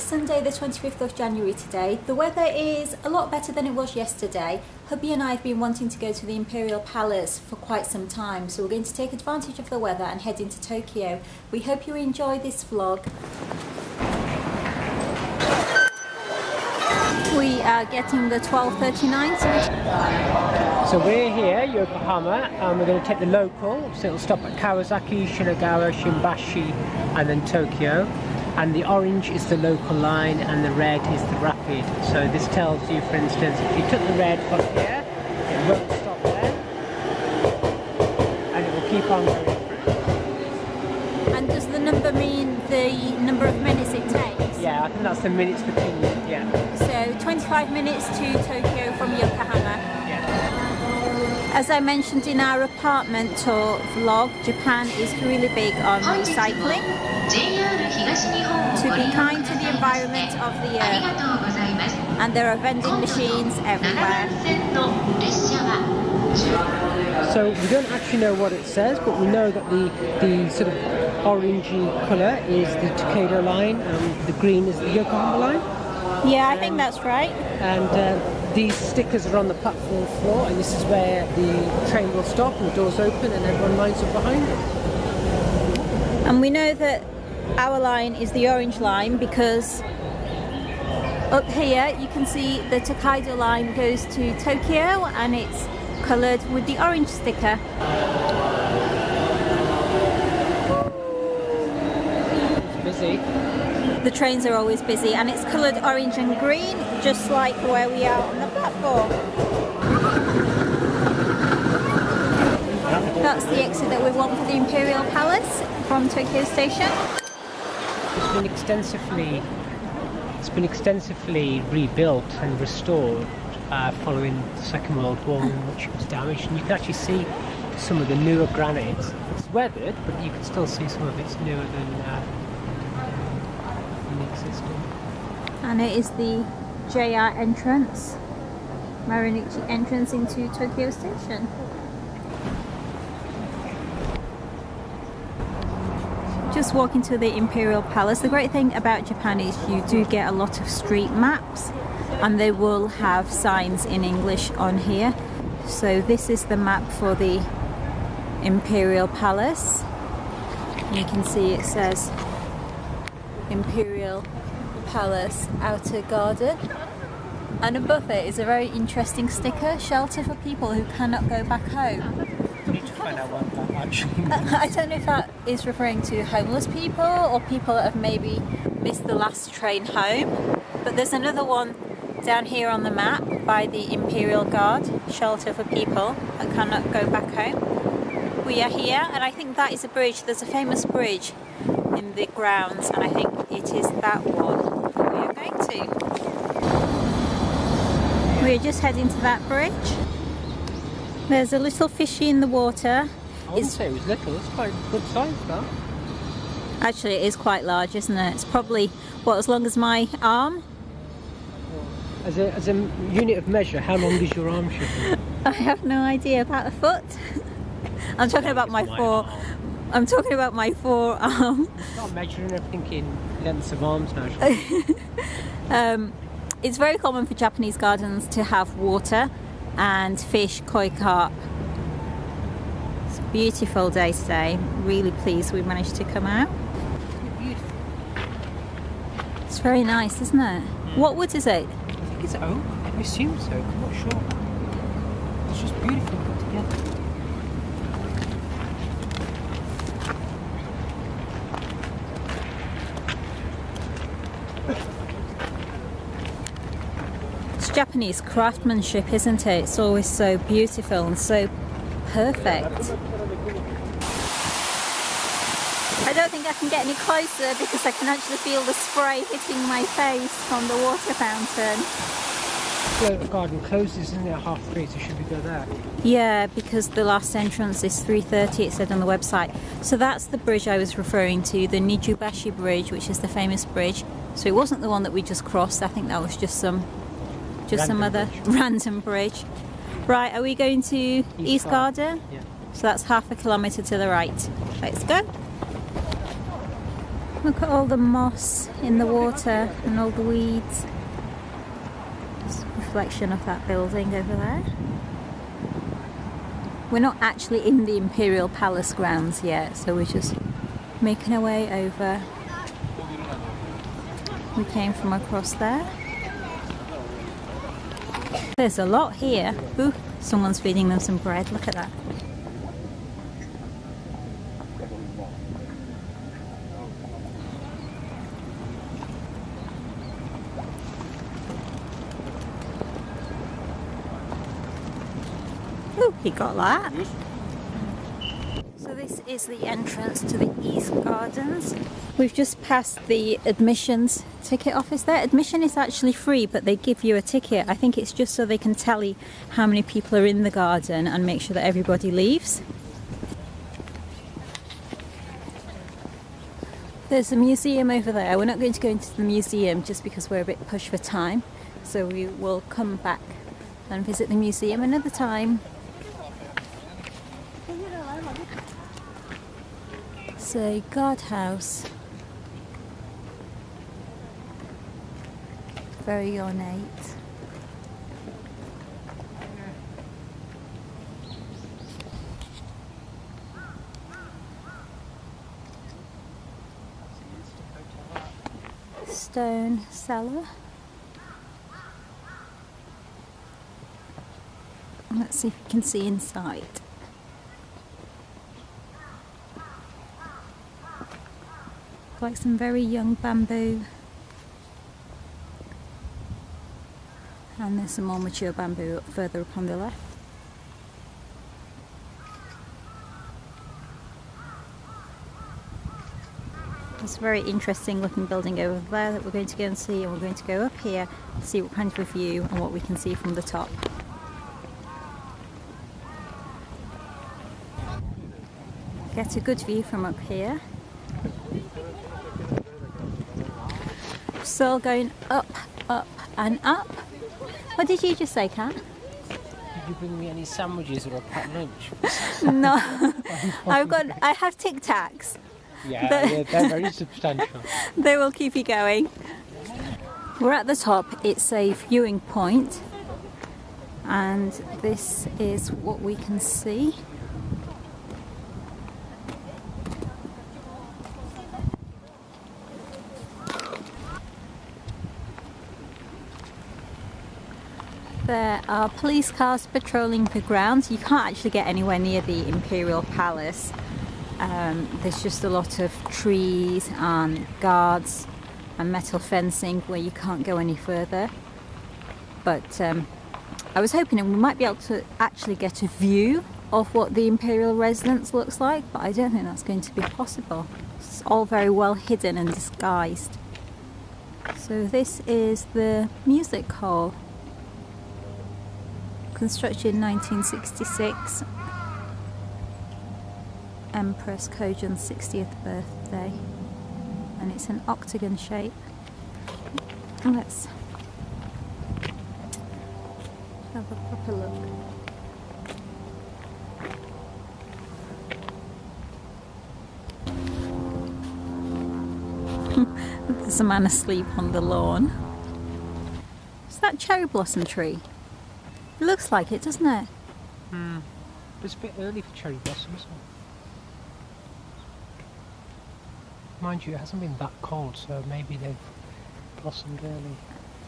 Sunday the 25th of January today. The weather is a lot better than it was yesterday. Hubby and I have been wanting to go to the Imperial Palace for quite some time, so we're going to take advantage of the weather and head into Tokyo. We hope you enjoy this vlog. We are getting the 12:39. So we're here, Yokohama, and we're going to take the local, so it'll stop at Kawasaki, Shinagawa, Shimbashi and then Tokyo. And the orange is the local line and the red is the rapid. So this tells you, for instance, if you took the red from here, it won't stop there and it will keep on going through. And does the number mean the number of minutes it takes? Yeah, I think that's the minutes between, yeah. So 25 minutes to Tokyo from Yokohama. Yeah. As I mentioned in our apartment tour vlog, Japan is really big on recycling. To be kind to the environment of the earth. And there are vending machines everywhere. So we don't actually know what it says, but we know that the sort of orangey colour is the Tokyo line and the green is the Yokohama line. Yeah, I think that's right. And these stickers are on the platform floor, and this is where the train will stop and the doors open and everyone lines up behind it. And we know that our line is the orange line because up here you can see the Tokaido line goes to Tokyo and it's coloured with the orange sticker. It's busy. The trains are always busy and it's coloured orange and green, just like where we are on the platform. That's the exit that we want for the Imperial Palace from Tokyo Station. It's been extensively rebuilt and restored following the Second World War, in which it was damaged, and you can actually see some of the newer granite. It's weathered, but you can still see some of it's newer than existing. And it is the JR entrance, Marunouchi entrance into Tokyo Station. Just walking to the Imperial Palace. The great thing about Japan is you do get a lot of street maps and they will have signs in English on here. So this is the map for the Imperial Palace. You can see it says Imperial Palace Outer Garden, and above it is a very interesting sticker, shelter for people who cannot go back home. I need to find out what that actually means. I don't know if that is referring to homeless people or people that have maybe missed the last train home, but there's another one down here on the map by the Imperial Guard, shelter for people that cannot go back home. We are here and I think that is a bridge. There's a famous bridge in the grounds and I think it is that one that we are going to. We're just heading to that bridge. There's a little fishy in the water. I wouldn't say it was little, it's quite good size, that. Actually, it is quite large, isn't it? It's probably, what, as long as my arm? As a unit of measure, how long is your arm, Shippy? I have no idea, about a foot. I'm talking about my I'm talking about my forearm. You start measuring everything in lengths of arms now. It's very common for Japanese gardens to have water and fish, koi carp. It's a beautiful day today. Really pleased we managed to come out. It's very nice, isn't it? What wood is it? I think it's oak. I assume so. I'm not sure. It's just beautifully put together. It's Japanese craftsmanship, isn't it? It's always so beautiful and so perfect. I don't think I can get any closer because I can actually feel the spray hitting my face from the water fountain. The garden closes, isn't it, at 3:30, so should we go there? Yeah, because the last entrance is 3:30, it said on the website. So that's the bridge I was referring to, the Nijubashi Bridge, which is the famous bridge. So it wasn't the one that we just crossed, I think that was just some other random bridge. Right, are we going to East Garden? Yeah. So that's half a kilometre to the right. Let's go. Look at all the moss in the water and all the weeds. It's a reflection of that building over there. We're not actually in the Imperial Palace grounds yet, so we're just making our way over. We came from across there. There's a lot here. Ooh, someone's feeding them some bread. Look at that. Ooh, he got that. So this is the entrance to the East Gardens. We've just passed the admissions ticket office there. Admission is actually free, but they give you a ticket. I think it's just so they can tally how many people are in the garden and make sure that everybody leaves. There's a museum over there. We're not going to go into the museum just because we're a bit pushed for time. So we will come back and visit the museum another time. It's a guardhouse. Very ornate. Stone cellar. Let's see if we can see inside. Like some very young bamboo. And there's some more mature bamboo further up on the left. It's a very interesting looking building over there that we're going to go and see, and we're going to go up here to see what kind of a view and what we can see from the top. Get a good view from up here. Still going up, up and up. What did you just say, Kat? Did you bring me any sandwiches or a packed lunch? No, I have Tic Tacs. Yeah, they're very substantial. They will keep you going. We're at the top. It's a viewing point, and this is what we can see. There are police cars patrolling the grounds. You can't actually get anywhere near the Imperial Palace. There's just a lot of trees and guards and metal fencing where you can't go any further. But I was hoping we might be able to actually get a view of what the Imperial residence looks like, but I don't think that's going to be possible. It's all very well hidden and disguised. So this is the music hall. Constructed in 1966. Empress Kojon's 60th birthday. And it's an octagon shape. Let's have a proper look. There's a man asleep on the lawn. Is that cherry blossom tree? It looks like it, doesn't it? It's a bit early for cherry blossoms. Mind you, it hasn't been that cold, so maybe they've blossomed early.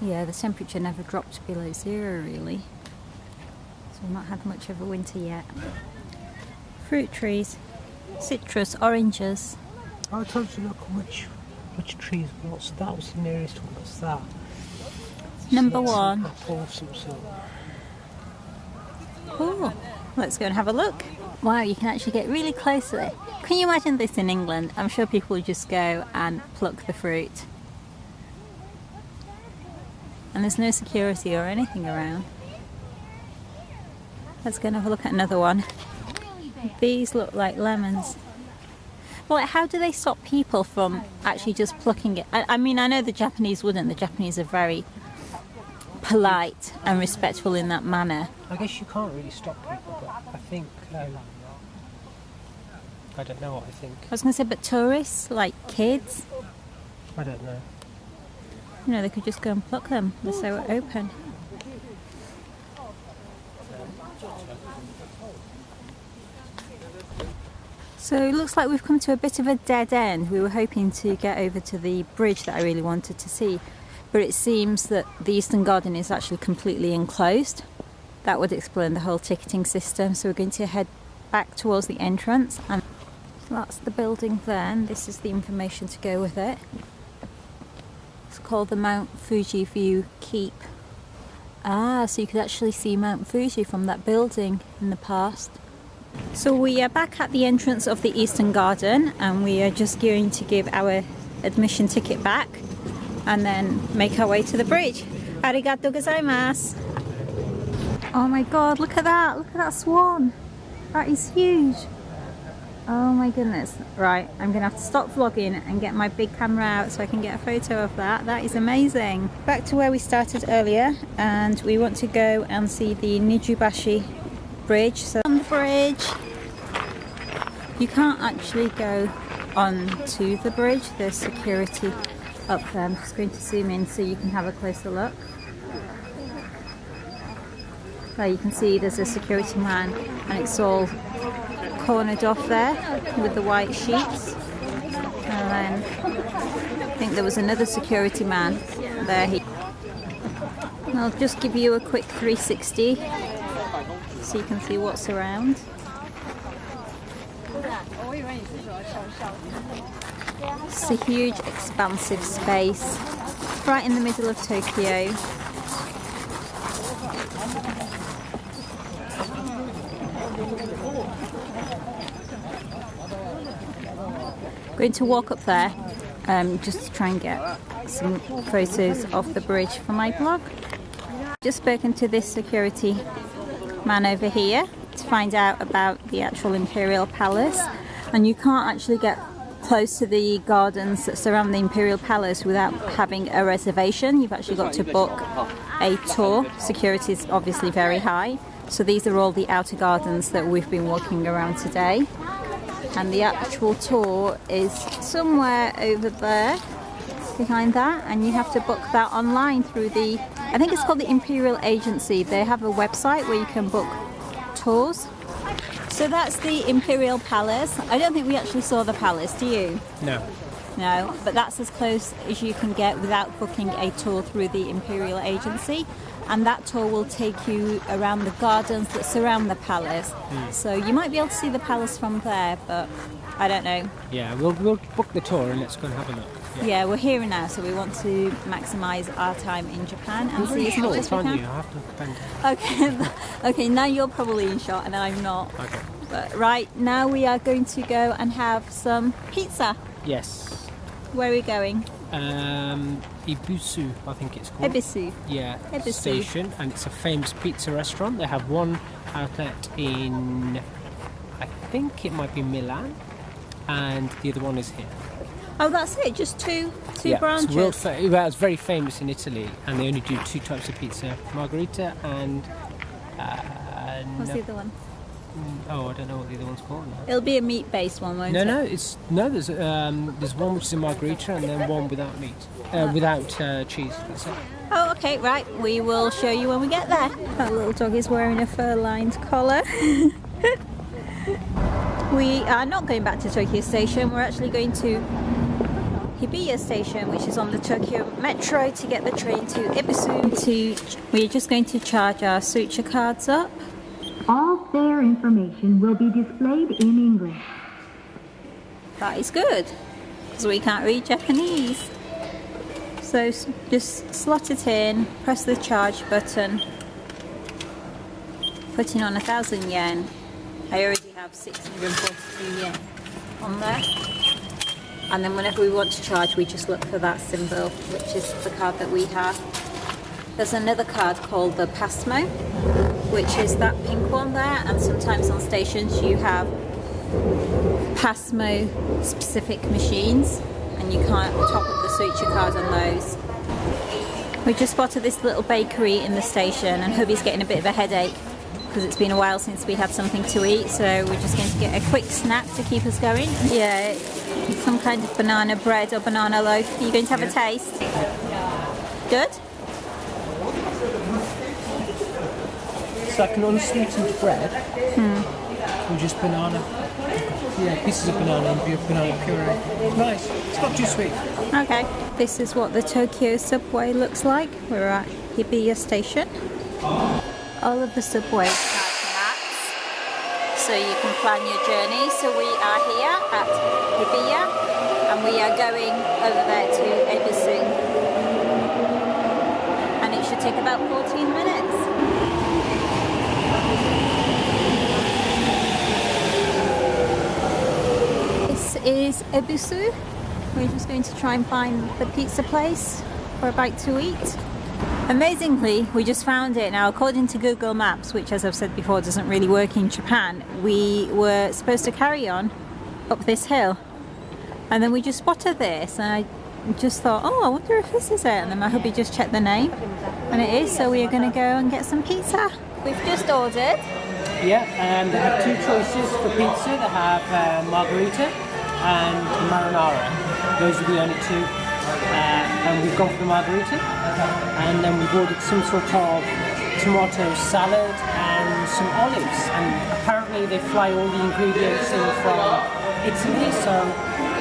Yeah, the temperature never dropped below zero, really. So we've not had much of a winter yet. Fruit trees, citrus, oranges. I told you, look which trees what. So that was the nearest one. What's that? Number So one. apple of some sort. Cool. Let's go and have a look. Wow, you can actually get really close to it. Can you imagine this in England? I'm sure people would just go and pluck the fruit. And there's no security or anything around. Let's go and have a look at another one. These look like lemons. Well, how do they stop people from actually just plucking it? I mean, I know the Japanese wouldn't. The Japanese are very polite and respectful in that manner. I guess you can't really stop people, but I think I don't know what I think. I was going to say, but tourists, like kids, I don't know. you know, they could just go and pluck them. They're so open. So it looks like we've come to a bit of a dead end. We were hoping to get over to the bridge that I really wanted to see, but it seems that the Eastern Garden is actually completely enclosed. That would explain the whole ticketing system. So we're going to head back towards the entrance, and that's the building there, and this is the information to go with it. It's called the Mount Fuji View Keep. Ah, so you could actually see Mount Fuji from that building in the past. So we are back at the entrance of the Eastern Garden, and we are just going to give our admission ticket back and then make our way to the bridge. Arigatou gozaimasu. Oh my god, look at that swan. That is huge. Oh my goodness. Right, I'm gonna have to stop vlogging and get my big camera out so I can get a photo of that. That is amazing. Back to where we started earlier, and we want to go and see the Nijubashi bridge. So on the bridge, you can't actually go onto the bridge. There's security up there. I'm just going to zoom in so you can have a closer look. There you can see there's a security man, and it's all cornered off there with the white sheets. And then I think there was another security man there. I'll just give you a quick 360 so you can see what's around. It's a huge expansive space right in the middle of Tokyo. Going to walk up there just to try and get some photos of the bridge for my blog. Just spoken to this security man over here to find out about the actual Imperial Palace, and you can't actually get close to the gardens that surround the Imperial Palace without having a reservation. You've actually got to book a tour. Security is obviously very high, so these are all the outer gardens that we've been walking around today. And the actual tour is somewhere over there behind that, and you have to book that online through the, I think it's called the Imperial Agency. They have a website where you can book tours. So that's the Imperial Palace. I don't think we actually saw the palace, do you? No. No, but that's as close as you can get without booking a tour through the Imperial Agency. And that tour will take you around the gardens that surround the palace. So you might be able to see the palace from there, but I don't know. Yeah, we'll book the tour and let's go and have a look. Yeah, we're here now, so we want to maximise our time in Japan and see as much as we can. You have to spend Okay, okay. Now you're probably in shot and I'm not. Okay. But right now we are going to go and have some pizza. Yes. Where are we going? Ebisu, I think it's called. Ebisu. Yeah, Ebisu. station, and it's a famous pizza restaurant. They have one outlet in, I think it might be Milan, and the other one is here. Oh, that's it. Just two Yeah, branches. It's very famous in Italy, and they only do two types of pizza: margherita and. What's the other one? Oh, I don't know what the other one's called now. It'll be a meat-based one, won't it? There's one which is a margherita and then one without meat, without cheese. That's it. Oh, okay, right. We will show you when we get there. That little dog is wearing a fur-lined collar. We are not going back to Tokyo Station. We're actually going to Hibiya Station, which is on the Tokyo Metro, to get the train to Ebisu. We're just going to charge our sucha cards up. All fare information will be displayed in English. That is good, because we can't read Japanese. So just slot it in, press the charge button, put in on 1,000 yen. I already have 642 yen on there. And then whenever we want to charge, we just look for that symbol, which is the card that we have. There's another card called the Pasmo, which is that pink one there, and sometimes on stations you have Pasmo specific machines, and you can't top up the sucha card on those. We just spotted this little bakery in the station, and hubby's getting a bit of a headache because it's been a while since we had something to eat, so we're just going to get a quick snack to keep us going. Yeah, it's some kind of banana bread or banana loaf. Are you going to have a taste? Good? It's like an unsweetened bread with just banana. Yeah, pieces of banana and banana puree. It's nice. It's not too sweet. Okay. This is what the Tokyo subway looks like. We're at Ebisu station. All of the subways have maps, so you can plan your journey. So we are here at Ebisu, and we are going over there to Ebisu. And it should take about 14 minutes. This is Ebisu. We're just going to try and find the pizza place for a bite to eat. Amazingly, we just found it. Now, according to Google Maps, which as I've said before doesn't really work in Japan, we were supposed to carry on up this hill, and then we just spotted this, and I just thought, oh, I wonder if this is it, and then my hubby just checked the name, and it is, so we are going to go and get some pizza. We've just ordered. Yeah, and they have two choices for pizza. They have margarita and marinara. Those are the only two. And we've gone for the margarita. And then we've ordered some sort of tomato salad and some olives. And apparently they fly all the ingredients in from Italy. So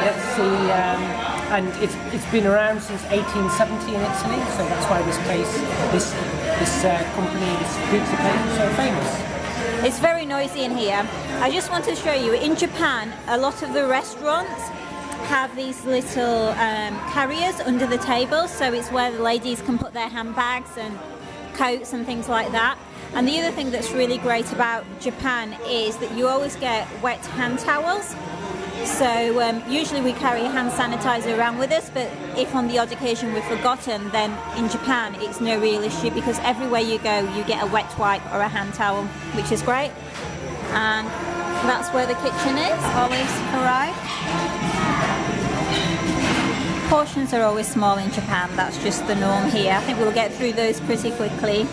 let's see. And it's been around since 1870 in Italy. So that's why this place, this company, this pizza place is so famous. It's very noisy in here. I just want to show you, in Japan, a lot of the restaurants have these little carriers under the table, so it's where the ladies can put their handbags and coats and things like that. And the other thing that's really great about Japan is that you always get wet hand towels. So usually we carry a hand sanitizer around with us, but if on the odd occasion we've forgotten, then in Japan it's no real issue, because everywhere you go you get a wet wipe or a hand towel, which is great. And that's where the kitchen is. Olives arrived. Portions are always small in Japan, that's just the norm here. I think we'll get through those pretty quickly.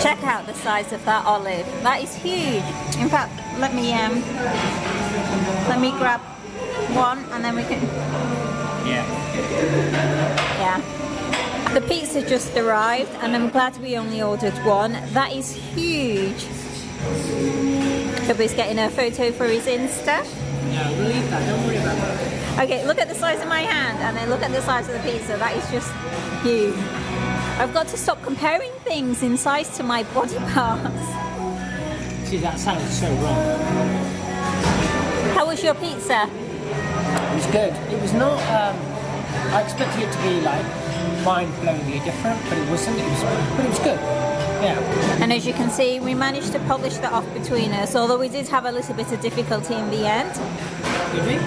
Check out the size of that olive. That is huge. In fact, let me grab one and then we can... Yeah. The pizza just arrived and I'm glad we only ordered one. That is huge. Hubby's getting a photo for his Insta. Yeah, we'll leave that, don't worry about that. Okay, look at the size of my hand and then look at the size of the pizza. That is just huge. I've got to stop comparing things in size to my body parts. See, that sounds so wrong. How was your pizza? It was good. It was not, I expected it to be like mind-blowingly different, but it wasn't. But it was good. Yeah. And as you can see, we managed to polish that off between us, although we did have a little bit of difficulty in the end. Did we?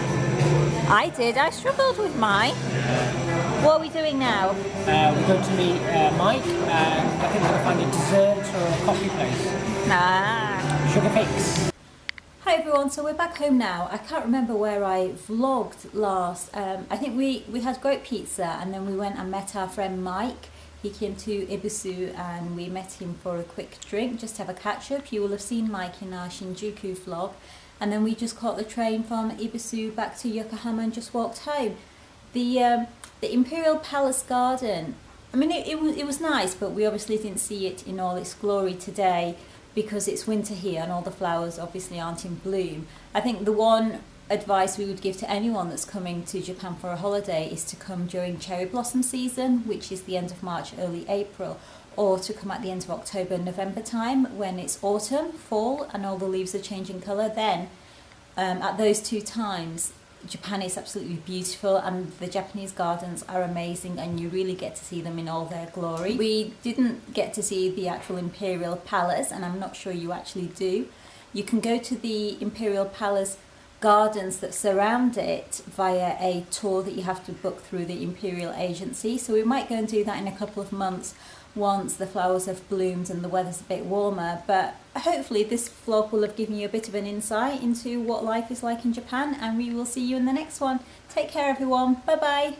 I did. I struggled with mine. What are we doing now? We're going to meet Mike, and I think we're going to find a dessert or a coffee place. Ah. Sugar Fix. Hi everyone, so we're back home now. I can't remember where I vlogged last. I think we had great pizza and then we went and met our friend Mike. He came to Ebisu and we met him for a quick drink, just to have a catch up. You will have seen Mike in our Shinjuku vlog. And then we just caught the train from Ebisu back to Yokohama and just walked home. The Imperial Palace Garden, I mean it was nice, but we obviously didn't see it in all its glory today because it's winter here and all the flowers obviously aren't in bloom. I think the one advice we would give to anyone that's coming to Japan for a holiday is to come during cherry blossom season, which is the end of March, early April, or to come at the end of October, November time when it's autumn, fall, and all the leaves are changing colour. Then at those two times, Japan is absolutely beautiful and the Japanese gardens are amazing and you really get to see them in all their glory. We didn't get to see the actual Imperial Palace, and I'm not sure you actually do. You can go to the Imperial Palace Gardens that surround it via a tour that you have to book through the Imperial Agency. So we might go and do that in a couple of months once the flowers have bloomed and the weather's a bit warmer. But hopefully this vlog will have given you a bit of an insight into what life is like in Japan, and we will see you in the next one. Take care everyone, bye bye.